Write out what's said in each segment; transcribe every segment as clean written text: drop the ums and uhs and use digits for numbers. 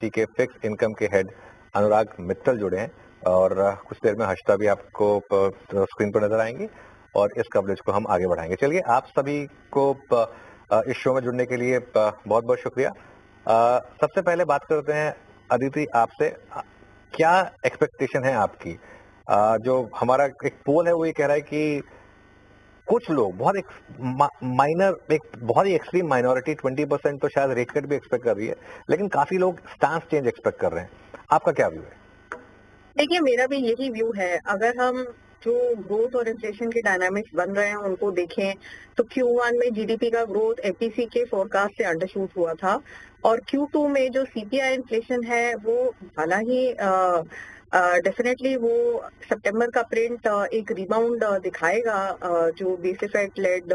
Nifty के fix income के head अनुराग मित्तल जुड़े हैं और कुछ देर में हर्षिता भी आपको स्क्रीन पर नजर आएंगी और इस कवरेज को हम आगे बढ़ाएंगे। चलिए, आप सभी को इस शो में जुड़ने के लिए बहुत बहुत शुक्रिया। सबसे पहले बात करते हैं अदिति आपसे, क्या एक्सपेक्टेशन है आपकी? जो हमारा एक पोल है वो ये कह रहा है कि कुछ लोग बहुत एक बहुत ही एक्सट्रीम माइनॉरिटी 20% तो शायद रेट कट भी एक्सपेक्ट कर रही है, लेकिन काफी लोग स्टांस चेंज एक्सपेक्ट कर रहे हैं। आपका क्या व्यू है? देखिए, मेरा भी यही व्यू है। अगर हम जो ग्रोथ और इन्फ्लेशन के डायनामिक्स बन रहे हैं उनको देखें तो Q1 में जीडीपी का ग्रोथ एपीसी के फोरकास्ट से अंडरशूट हुआ था और Q2 में जो सीपीआई इन्फ्लेशन है वो भला ही डेफिनेटली वो सितंबर का प्रिंट एक रिबाउंड दिखाएगा जो बेस इफेक्ट लेड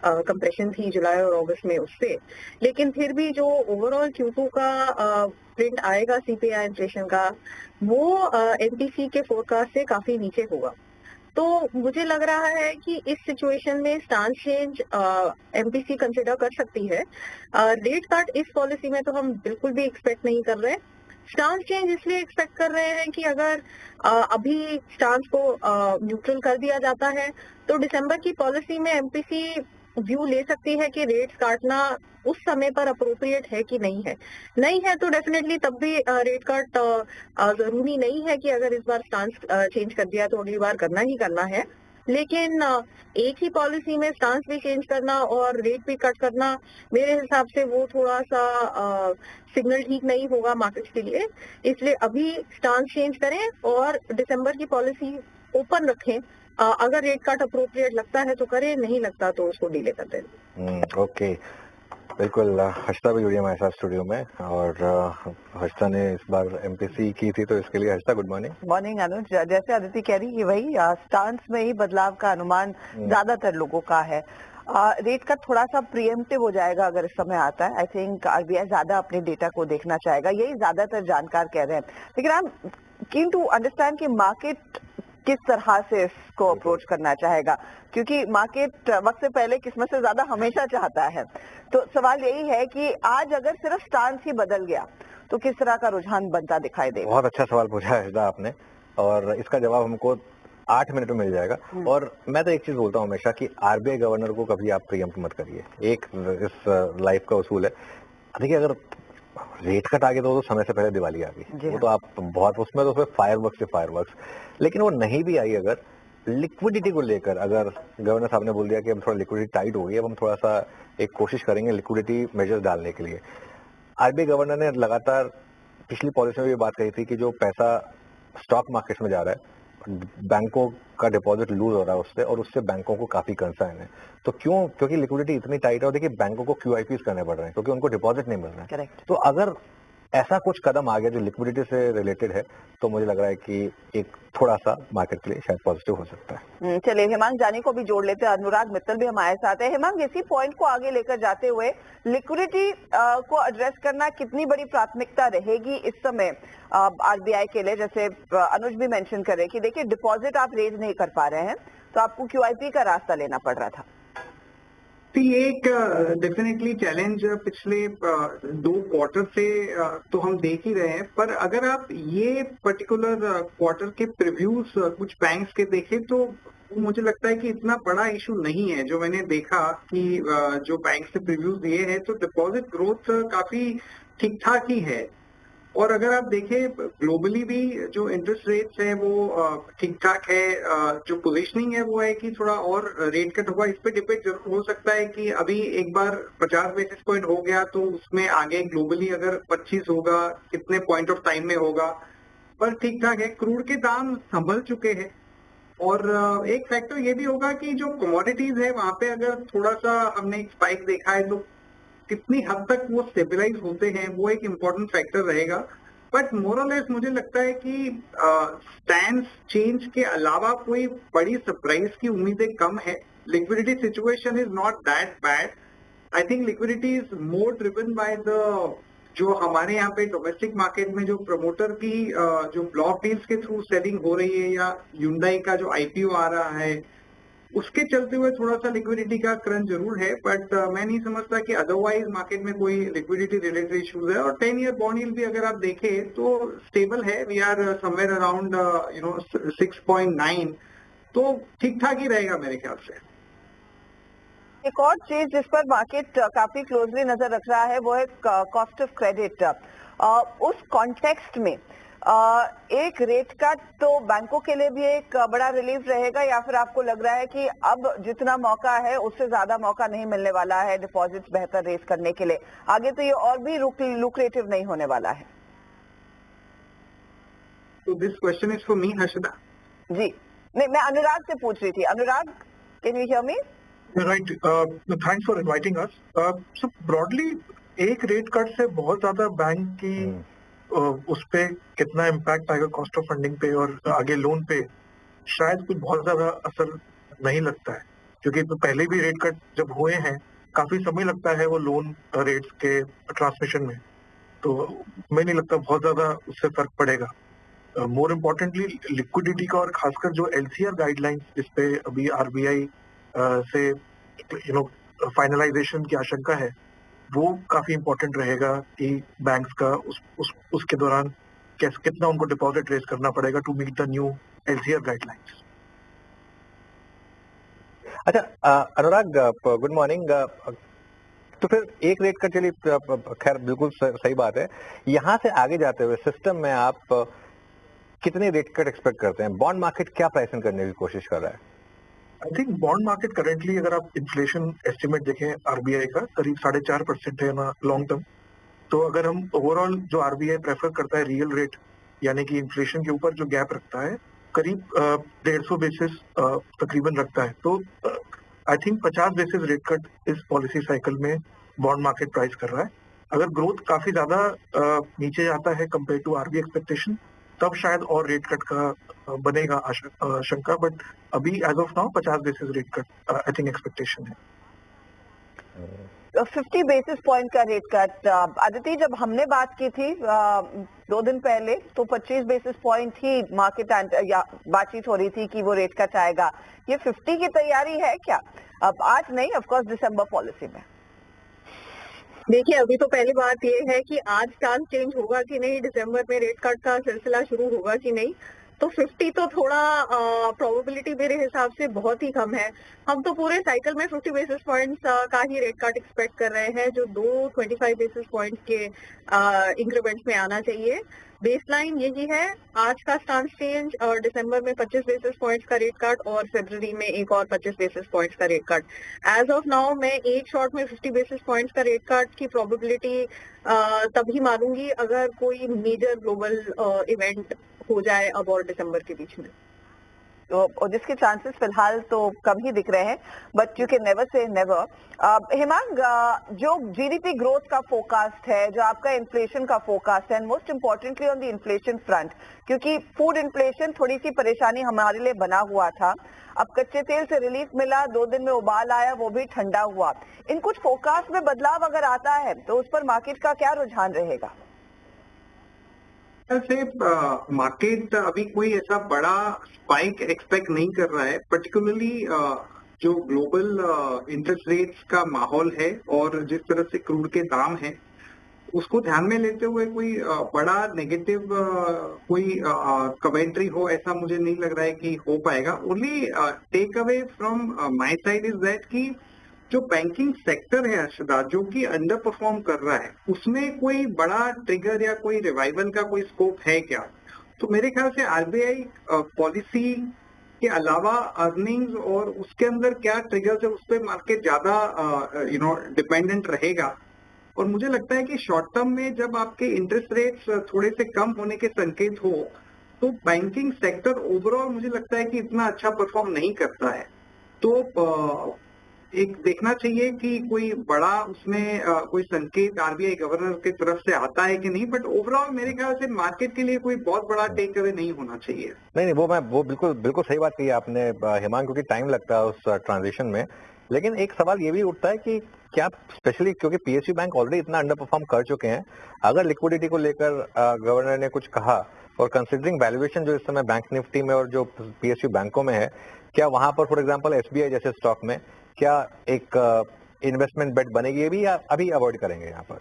कंप्रेशन थी जुलाई और अगस्त में उससे, लेकिन फिर भी जो ओवरऑल Q2 का प्रिंट आएगा सीपीआई इन्फ्लेशन का वो एमपीसी के फोरकास्ट से काफी नीचे होगा। तो मुझे लग रहा है कि इस सिचुएशन में स्टांस चेंज एमपीसी कंसिडर कर सकती है। रेट कट इस पॉलिसी में तो हम बिल्कुल भी एक्सपेक्ट नहीं कर रहे। स्टांस चेंज इसलिए एक्सपेक्ट कर रहे हैं कि अगर अभी स्टांस को न्यूट्रल कर दिया जाता है तो दिसंबर की पॉलिसी में एमपीसी व्यू ले सकती है कि रेट्स काटना उस समय पर अप्रोप्रिएट है कि नहीं है तो डेफिनेटली तब भी रेट कट जरूरी नहीं है कि अगर इस बार स्टांस चेंज कर दिया तो अगली बार करना ही करना है। लेकिन एक ही पॉलिसी में स्टांस भी चेंज करना और रेट भी कट करना मेरे हिसाब से वो थोड़ा सा सिग्नल ठीक नहीं होगा मार्केट्स के लिए। इसलिए अभी स्टांस चेंज करें और दिसंबर की पॉलिसी ओपन रखें। अगर रेट कट अप्रोप्रिएट लगता है तो करें, नहीं लगता तो उसको डिले कर दें। ओके, बिल्कुल। हर्षिता भी जुड़ी है हमारे साथ स्टूडियो में और हर्षिता ने इस बार एमपीसी की थी, तो इसके लिए हर्षिता गुड मॉर्निंग। मॉर्निंग अनुज। जैसे अदिति कह रही है वही स्टांस में ही बदलाव का अनुमान ज्यादातर लोगों का है। रेट का थोड़ा सा प्रिएम्प्टिव हो जाएगा अगर इस समय आता है। आई थिंक आरबीआई ज्यादा अपने डेटा को देखना चाहेगा, यही ज्यादातर जानकार कह रहे हैं। लेकिन I am keen to understand कि मार्केट किस तरह से इसको अप्रोच करना चाहेगा, क्योंकि मार्केट वक्त से पहले किस्मत से ज्यादा हमेशा चाहता है। तो सवाल यही है कि आज अगर सिर्फ स्टांस ही बदल गया तो किस तरह का रुझान बनता दिखाई देगा? बहुत अच्छा सवाल पूछा है हर्षिता आपने और इसका जवाब हमको 8 मिनट में मिल जाएगा। और मैं तो एक चीज बोलता हूँ हमेशा कि आरबीआई गवर्नर को कभी आप प्रीएम्प्ट मत करिए। एक इस लाइफ का उसूल है। देखिए, अगर रेट कट आ गया तो समय से पहले दिवाली आ गई, वो तो आप बहुत उसमें फायरवर्क्स। लेकिन वो नहीं भी आई, अगर लिक्विडिटी को लेकर अगर गवर्नर साहब ने बोल दिया कि अब थोड़ा लिक्विडिटी टाइट हो गई, अब हम थोड़ा सा एक कोशिश करेंगे लिक्विडिटी मेजर्स डालने के लिए। आरबीआई गवर्नर ने लगातार पिछली पॉलिसी में भी बात कही थी कि जो पैसा स्टॉक मार्केट में जा रहा है, बैंकों का डिपॉजिट लूज हो रहा है उससे, और उससे बैंकों को काफी कंसर्न है। तो क्योंकि लिक्विडिटी इतनी टाइट है और देखिए बैंकों को क्यूआईपीज करने पड़ रहे हैं क्योंकि उनको डिपॉजिट नहीं मिल रहा है। करेक्ट। तो अगर ऐसा कुछ कदम आ गया जो लिक्विडिटी से रिलेटेड है तो मुझे लग रहा है कि एक थोड़ा सा मार्केट के लिए शायद पॉजिटिव हो सकता है। चलिए, हेमांग जानी को भी जोड़ लेते हैं। अनुराग मित्तल भी हमारे साथ है। हेमांग, इसी पॉइंट को आगे लेकर जाते हुए लिक्विडिटी को एड्रेस करना कितनी बड़ी प्राथमिकता रहेगी इस समय आरबीआई के लिए? जैसे अनुज भी मेंशन कर रहे कि देखिए डिपॉजिट आप रेज नहीं कर पा रहे हैं तो आपको क्यूआईपी का रास्ता लेना पड़ रहा था। तो ये एक डेफिनेटली चैलेंज पिछले 2 क्वार्टर से तो हम देख ही रहे हैं। पर अगर आप ये पर्टिकुलर क्वार्टर के प्रीव्यूज कुछ बैंक्स के देखें तो मुझे लगता है कि इतना बड़ा इशू नहीं है। जो मैंने देखा कि जो बैंक से प्रीव्यूज दिए हैं तो डिपॉजिट ग्रोथ काफी ठीक ठाक ही है। और अगर आप देखें ग्लोबली भी जो इंटरेस्ट रेट्स है वो ठीक ठाक है। जो पोजीशनिंग है वो है कि थोड़ा और रेट कट होगा। इस पे डिपेंड जरूर हो सकता है कि अभी एक बार 50 बेसिस पॉइंट हो गया तो उसमें आगे ग्लोबली अगर 25 होगा, कितने पॉइंट ऑफ टाइम में होगा, पर ठीक ठाक है। क्रूड के दाम संभल चुके हैं और एक फैक्टर ये भी होगा कि जो कमोडिटीज है वहां पे अगर थोड़ा सा हमने एक स्पाइक देखा है तो कितनी हद तक वो स्टेबलाइज होते हैं वो एक इम्पोर्टेंट फैक्टर रहेगा। बट मोरलेस मुझे लगता है कि स्टैंड चेंज के अलावा कोई बड़ी सरप्राइज की उम्मीदें कम है। Liquidity situation is not that bad. I think liquidity is more driven by the जो हमारे यहाँ पे डोमेस्टिक मार्केट में जो प्रमोटर की जो ब्लॉक डील्स के थ्रू सेलिंग हो रही है या ह्युंडई का जो आईपीओ आ रहा है उसके चलते हुए थोड़ा सा लिक्विडिटी का क्रंच जरूर है, बट मैं नहीं समझता कि अदरवाइज मार्केट में कोई लिक्विडिटी रिलेटेड इश्यूज है। और 10 ईयर बॉन्ड यील्ड भी अगर आप देखें तो स्टेबल है, वी आर समवेयर अराउंड 6.9, तो ठीक ठाक ही रहेगा मेरे ख्याल से। एक और चीज जिस पर मार्केट काफी क्लोजली नजर रख रहा है वो है कॉस्ट ऑफ क्रेडिट। उस कॉन्टेक्स्ट में एक रेट कट तो बैंकों के लिए भी एक बड़ा रिलीफ रहेगा, या फिर आपको लग रहा है कि अब जितना मौका है उससे ज्यादा मौका नहीं मिलने वाला है डिपॉजिट्स बेहतर रेस करने के लिए, आगे तो ये और भी लुक्रेटिव नहीं होने वाला है? तो this question is for me, Harshada. जी नहीं, मैं अनुराग से पूछ रही थी। Anurag, can you hear me? Right. Thanks for inviting us. So broadly, एक रेट कट से बहुत ज्यादा बैंक की उस पे कितना इम्पैक्ट आएगा कॉस्ट ऑफ फंडिंग पे और आगे लोन पे, शायद कुछ बहुत ज्यादा असर नहीं लगता है, क्योंकि तो पहले भी रेट कट जब हुए हैं काफी समय लगता है वो लोन रेट्स के ट्रांसमिशन में, तो मैं नहीं लगता बहुत ज्यादा उससे फर्क पड़ेगा। मोर इम्पोर्टेंटली लिक्विडिटी का और खासकर जो एलसीआर गाइडलाइंस जिसपे अभी आरबीआई से फाइनलाइजेशन की आशंका है, वो काफी इम्पोर्टेंट रहेगा कि बैंक्स का उसके दौरान कितना उनको डिपॉजिट रेज करना पड़ेगा to meet the new LCR guidelines. अच्छा अनुराग, गुड मॉर्निंग। तो फिर एक रेट कट, चलिए खैर बिल्कुल सही बात है। यहाँ से आगे जाते हुए सिस्टम में आप कितने रेट कट एक्सपेक्ट करते हैं? बॉन्ड मार्केट क्या प्राइसिंग करने की कोशिश कर रहा है? I think bond market currently, अगर आप इन्फ्लेशन एस्टिमेट देखें आरबीआई का, करीब 4.5% है ना लॉन्ग टर्म। तो अगर हम ओवरऑल जो आरबीआई प्रेफर करता है रियल रेट, यानी कि इन्फ्लेशन के ऊपर जो गैप रखता है, करीब 150 बेसिस तकरीबन रखता है। तो I think 50 basis rate cut इस पॉलिसी साइकिल में बॉन्ड मार्केट प्राइस कर रहा है। अगर ग्रोथ काफी ज्यादा नीचे जाता है कंपेयर टू आरबीआई एक्सपेक्टेशन, तब शायद और रेट कट का बनेगा आशंका, बट अभी as of now 50 basis rate cut I think expectation है। 50 बेसिस पॉइंट का रेट कट, आदित्य, जब हमने बात की थी 2 दिन पहले, तो 25 बेसिस पॉइंट ही मार्केट या बातचीत हो रही थी कि वो रेट कट आएगा। ये 50 की तैयारी है क्या? अब आज नहीं, ऑफकोर्स दिसंबर पॉलिसी में। देखिए, अभी तो पहली बात ये है कि आज स्टांस चेंज होगा कि नहीं, दिसंबर में रेट कट का सिलसिला शुरू होगा कि नहीं। तो 50 तो थोड़ा प्रोबेबिलिटी मेरे हिसाब से बहुत ही कम है। हम तो पूरे साइकिल में 50 बेसिस पॉइंट्स का ही रेट कट एक्सपेक्ट कर रहे हैं, जो 25 बेसिस पॉइंट्स के इंक्रीमेंट्स में आना चाहिए। बेसलाइन यही है। आज का स्टांस चेंज और दिसंबर में 25 बेसिस पॉइंट्स का रेट कट और फरवरी में एक और 25 बेसिस पॉइंट्स का rate cut. As of now मैं एक शॉट में 50 बेसिस पॉइंट्स का रेट कट की प्रोबेबिलिटी तभी मानूंगी अगर कोई मेजर ग्लोबल इवेंट हो जाए अब और दिसंबर के बीच में। तो जिसके चांसेस फिलहाल तो कम ही दिख रहे हैं, but you can never say never. Hemang, जो जीडीपी ग्रोथ का फोरकास्ट है, जो आपका इन्फ्लेशन का फोरकास्ट है, and most importantly on the inflation front, क्योंकि फूड इन्फ्लेशन थोड़ी सी परेशानी हमारे लिए बना हुआ था। अब कच्चे तेल से रिलीफ मिला, 2 दिन में उबाल आया, वो भी ठंडा हुआ। इन कुछ फोरकास्ट में बदलाव अगर आता है तो उस पर मार्केट का क्या रुझान रहेगा? से मार्केट अभी कोई ऐसा बड़ा स्पाइक एक्सपेक्ट नहीं कर रहा है, पर्टिकुलरली जो ग्लोबल इंटरेस्ट रेट्स का माहौल है और जिस तरह से क्रूड के दाम है, उसको ध्यान में लेते हुए कोई बड़ा नेगेटिव कोई कमेंट्री हो, ऐसा मुझे नहीं लग रहा है कि हो पाएगा। Only take away from my side is that कि जो बैंकिंग सेक्टर है अर्शदा, जो कि अंडर परफॉर्म कर रहा है, उसमें कोई बड़ा ट्रिगर या कोई रिवाइवल का कोई स्कोप है क्या? तो मेरे ख्याल से आरबीआई पॉलिसी के अलावा अर्निंग्स और उसके अंदर क्या ट्रिगर्स है, उस पर मार्केट ज्यादा डिपेंडेंट रहेगा। और मुझे लगता है कि शॉर्ट टर्म में जब आपके इंटरेस्ट रेट्स थोड़े से कम होने के संकेत हो, तो बैंकिंग सेक्टर ओवरऑल मुझे लगता है कि इतना अच्छा परफॉर्म नहीं करता है। तो एक देखना चाहिए कि कोई बड़ा उसमें कोई संकेत आरबीआई गवर्नर की तरफ से आता है कि नहीं, बट ओवरऑल मेरे ख्याल से मार्केट के लिए कोई बहुत बड़ा टेक अवे नहीं होना चाहिए। नहीं, वो बिल्कुल सही बात कही आपने हेमांग, क्योंकि टाइम लगता है उस ट्रांजिशन में लेकिन एक सवाल ये भी उठता है कि क्या स्पेशली क्योंकि पीएसयू बैंक ऑलरेडी इतना अंडर परफॉर्म कर चुके हैं, अगर लिक्विडिटी को लेकर गवर्नर ने कुछ कहा और कंसिडरिंग वैल्यूएशन जो इस समय बैंक निफ्टी में और जो पीएसयू बैंकों में है, क्या वहां पर फॉर एग्जांपल एसबीआई जैसे स्टॉक में क्या एक इन्वेस्टमेंट बेट बनेगी, ये भी या अभी अवॉइड करेंगे यहाँ पर?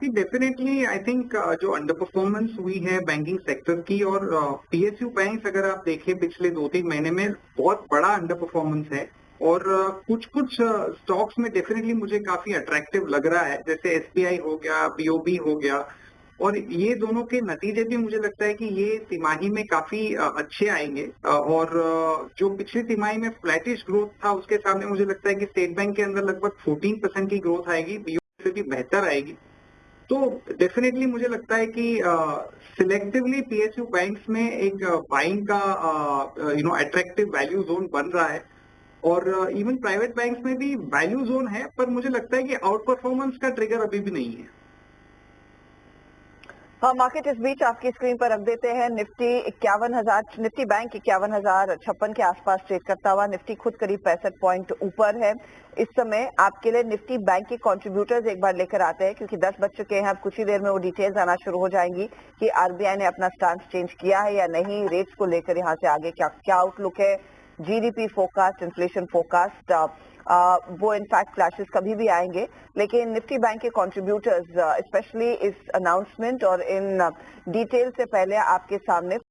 डेफिनेटली आई थिंक जो अंडर परफॉर्मेंस हुई है बैंकिंग सेक्टर की, और पीएसयू बैंक अगर आप देखें पिछले 2-3 महीने में बहुत बड़ा अंडर परफॉर्मेंस है, और कुछ स्टॉक्स में डेफिनेटली मुझे काफी अट्रैक्टिव लग रहा है, जैसे एसबीआई हो गया, बीओबी हो गया, और ये दोनों के नतीजे भी मुझे लगता है कि ये तिमाही में काफी अच्छे आएंगे, और जो पिछली तिमाही में फ्लैटिश ग्रोथ था उसके सामने मुझे लगता है कि स्टेट बैंक के अंदर लगभग 14% की ग्रोथ आएगी, बीओबी से भी बेहतर आएगी। तो डेफिनेटली मुझे लगता है कि सिलेक्टिवली पीएसयू बैंक्स में एक बाइंग का अट्रैक्टिव वैल्यू जोन बन रहा है, और इवन प्राइवेट बैंक्स में भी वैल्यू जोन है, पर मुझे लगता है कि आउट परफॉर्मेंस का ट्रिगर अभी भी नहीं है। हाँ, मार्केट इस बीच आपकी स्क्रीन पर रख देते हैं। निफ्टी 51,000, निफ्टी बैंक 51,056 के आसपास ट्रेड करता हुआ, निफ्टी खुद करीब 65 पॉइंट ऊपर है। इस समय आपके लिए निफ्टी बैंक के कंट्रीब्यूटर्स एक बार लेकर आते हैं, क्योंकि 10 बज चुके हैं। अब कुछ ही देर में वो डिटेल्स आना शुरू हो जाएंगी कि आरबीआई ने अपना स्टांस चेंज किया है या नहीं, रेट्स को लेकर यहाँ से आगे क्या आउटलुक है, जीडीपी फोरकास्ट, इन्फ्लेशन फोरकास्ट, वो इनफैक्ट फ्लैशेस कभी भी आएंगे। लेकिन निफ्टी बैंक के कंट्रीब्यूटर्स स्पेशली इस अनाउंसमेंट और इन डिटेल से पहले आपके सामने